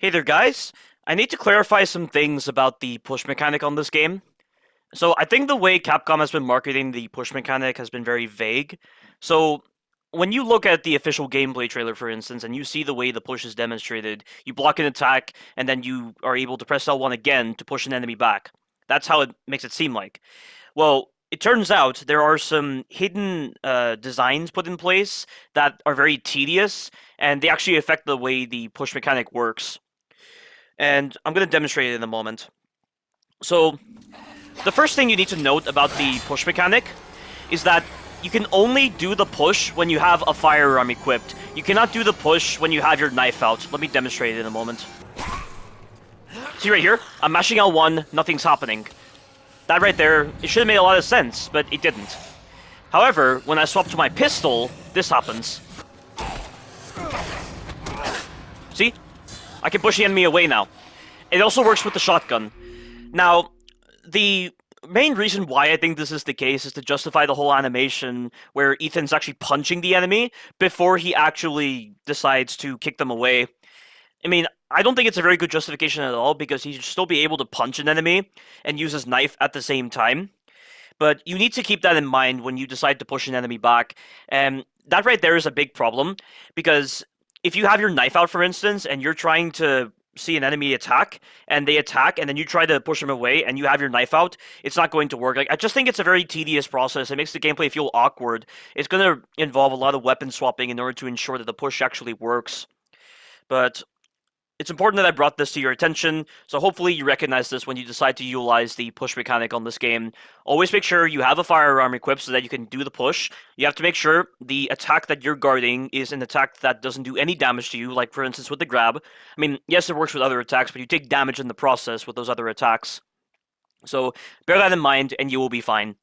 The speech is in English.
Hey there, guys. I need to clarify some things about the push mechanic on this game. So, I think the way Capcom has been marketing the push mechanic has been very vague. So, when you look at the official gameplay trailer, for instance, and you see the way the push is demonstrated, you block an attack, and then you are able to press L1 again to push an enemy back. That's how it makes it seem like. Well, it turns out there are some hidden designs put in place that are very tedious, and they actually affect the way the push mechanic works. And I'm going to demonstrate it in a moment. So, the first thing you need to note about the push mechanic is that you can only do the push when you have a firearm equipped. You cannot do the push when you have your knife out. Let me demonstrate it in a moment. See right here? I'm mashing L1, nothing's happening. That right there, it should have made a lot of sense, but it didn't. However, when I swap to my pistol, this happens. See? I can push the enemy away now. It also works with the shotgun. Now, the main reason why I think this is the case is to justify the whole animation where Ethan's actually punching the enemy before he actually decides to kick them away. I mean, I don't think it's a very good justification at all because he should still be able to punch an enemy and use his knife at the same time. But you need to keep that in mind when you decide to push an enemy back. And that right there is a big problem because if you have your knife out, for instance, and you're trying to see an enemy attack and they attack and then you try to push them away and you have your knife out, it's not going to work. Like I just think it's a very tedious process. It makes the gameplay feel awkward. It's going to involve a lot of weapon swapping in order to ensure that the push actually works. But it's important that I brought this to your attention, so hopefully you recognize this when you decide to utilize the push mechanic on this game. Always make sure you have a firearm equipped so that you can do the push. You have to make sure the attack that you're guarding is an attack that doesn't do any damage to you, like for instance with the grab. I mean, yes, it works with other attacks, but you take damage in the process with those other attacks. So bear that in mind and you will be fine.